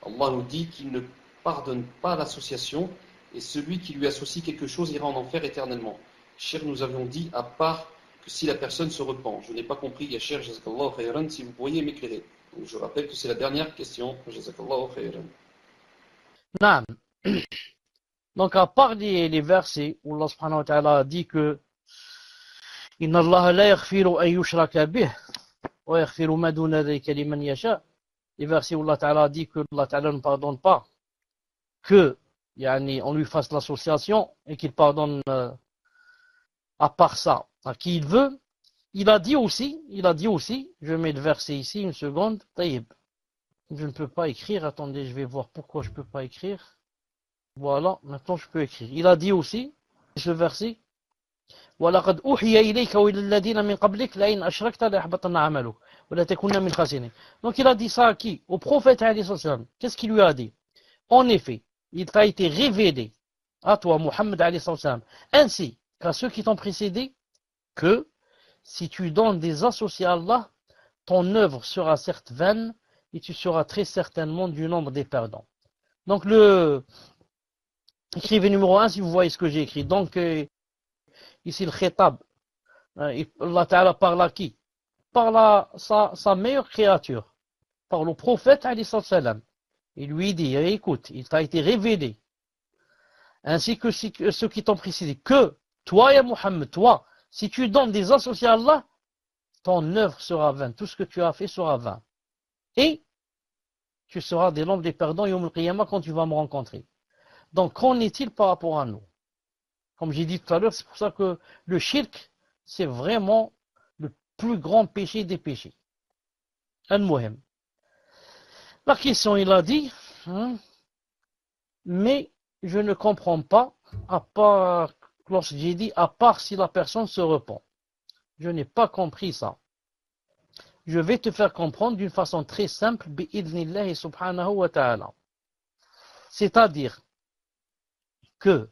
Allah nous dit qu'il ne pardonne pas l'association et celui qui lui associe quelque chose ira en enfer éternellement. Cher, nous avions dit à part que si la personne se repent. Je n'ai pas compris, ya cher, jazakallahu khayran, si vous pourriez m'éclairer. Donc je rappelle que c'est la dernière question, jazakallahu khayran. Naam. Donc à part les versets où Allah subhanahu wa ta'ala a dit que Inna Allah la yaghfiru an yushraka bih wa yaghfiru ma duna dhalika liman yasha. Les versets où Allah ta'ala a dit que Allah ta'ala ne pardonne pas que on lui fasse l'association et qu'il pardonne à part ça à qui il veut. Il a dit aussi, je mets le verset ici, une seconde, taïb. Je ne peux pas écrire, attendez, je vais voir pourquoi je ne peux pas écrire. Voilà, maintenant je peux écrire. Il a dit aussi, ce verset, وَلَقَدْ أُوحِيَ إِلَيْكَ وَإِلَى الَّذِينَ مِنْ قَبْلِكَ لَئِنْ أَشْرَكْتَ لَيَحْبَطَنَّ عَمَلُكَ وَلَتَكُونَنَّ مِنَ الْخَاسِرِينَ. Donc il a dit ça à qui? Au prophète alayhi salam. Qu'est-ce qu'il lui a dit? En effet, il t'a été révélé à toi, Muhammad alayhi salam, ainsi qu'à ceux qui t'ont précédé, que si tu donnes des associés à Allah, ton œuvre sera certes vaine et tu seras très certainement du nombre des perdants. Donc écrivez numéro 1 si vous voyez ce que j'ai écrit. Donc ici le khitab, Allah Ta'ala parle à qui? Parle à sa meilleure créature, par le prophète alayhi salam. Il lui dit, écoute, il t'a été révélé, ainsi que ceux qui t'ont précédé, que toi, ya Muhammad, toi, si tu donnes des associés à Allah, ton œuvre sera vaine, tout ce que tu as fait sera vain. Et tu seras des nombres des perdants Yawm al-Qiyamah quand tu vas me rencontrer. Donc, qu'en est-il par rapport à nous? Comme j'ai dit tout à l'heure, c'est pour ça que le shirk, c'est vraiment le plus grand péché des péchés. Al-Muhim. La question, il a dit, mais je ne comprends pas, à part, lorsque j'ai dit, à part si la personne se repent. Je n'ai pas compris ça. Je vais te faire comprendre d'une façon très simple, bi'idhnillahi subhanahu wa ta'ala. C'est-à-dire que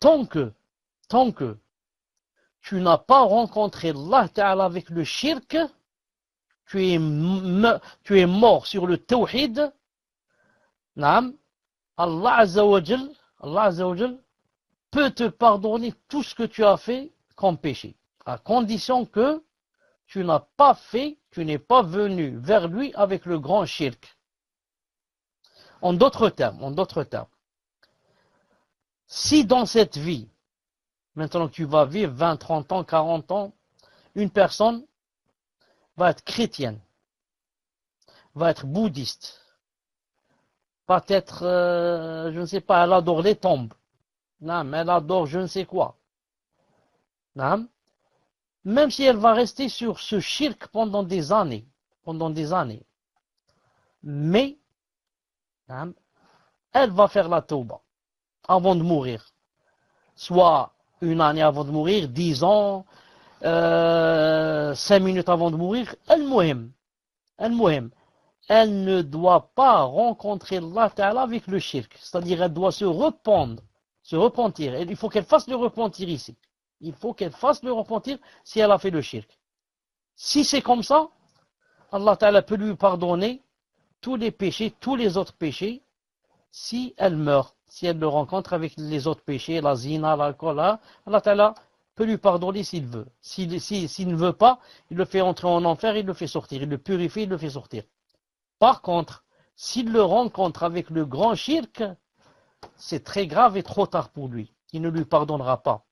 tant que tu n'as pas rencontré Allah Ta'ala avec le shirk, tu es mort sur le tawhid, Allah Azza wa Jal peut te pardonner tout ce que tu as fait comme péché, à condition que tu n'as pas fait, tu n'es pas venu vers lui avec le grand shirk. En d'autres termes, si dans cette vie, maintenant que tu vas vivre 20, 30 ans, 40 ans, une personne va être chrétienne, va être bouddhiste, va être, je ne sais pas, elle adore les tombes, non, mais elle adore je ne sais quoi. Non, même si elle va rester sur ce shirk pendant des années, mais elle va faire la tauba avant de mourir. Soit une année avant de mourir, 10 ans, 5 minutes avant de mourir. Al-Muhim. Elle ne doit pas rencontrer Allah Ta'ala avec le shirk. C'est-à-dire elle doit se repentir. Et il faut qu'elle fasse le repentir ici. Il faut qu'elle fasse le repentir si elle a fait le shirk. Si c'est comme ça, Allah Ta'ala peut lui pardonner tous les péchés, tous les autres péchés, si elle meurt, si elle le rencontre avec les autres péchés, la zina, l'alcool, Allah Ta'ala peut lui pardonner s'il veut. S'il ne veut pas, il le fait entrer en enfer, il le fait sortir. Il le purifie, il le fait sortir. Par contre, s'il le rencontre avec le grand shirk, c'est très grave et trop tard pour lui. Il ne lui pardonnera pas.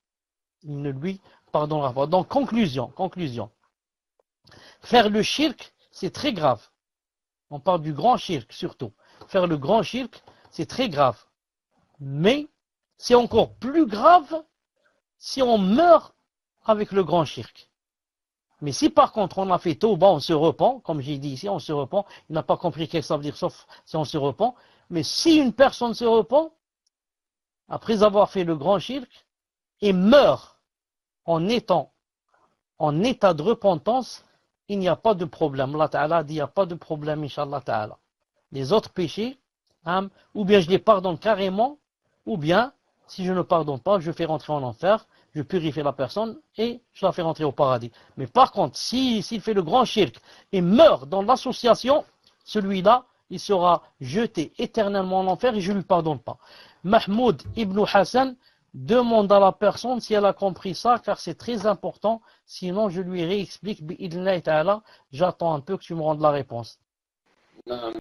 Donc, conclusion. Faire le shirk, c'est très grave. On parle du grand shirk surtout. Faire le grand shirk, c'est très grave. Mais c'est encore plus grave si on meurt avec le grand shirk. Mais si par contre on a fait tauba, on se repent, comme j'ai dit ici, on se repent, il n'a pas compris qu'est-ce que ça veut dire sauf si on se repent. Mais si une personne se repent, après avoir fait le grand shirk, et meurt en état de repentance, il n'y a pas de problème. Allah Ta'ala dit il n'y a pas de problème, Inch'Allah Ta'ala. Les autres péchés, ou bien je les pardonne carrément, ou bien, si je ne pardonne pas, je fais rentrer en enfer, je purifie la personne et je la fais rentrer au paradis. Mais par contre, s'il fait le grand shirk et meurt dans l'association, celui-là, il sera jeté éternellement en enfer et je ne lui pardonne pas. Mahmoud ibn Hassan demande à la personne si elle a compris ça, car c'est très important, sinon je lui réexplique, bi'idhnillahi ta'ala, j'attends un peu que tu me rendes la réponse. نعم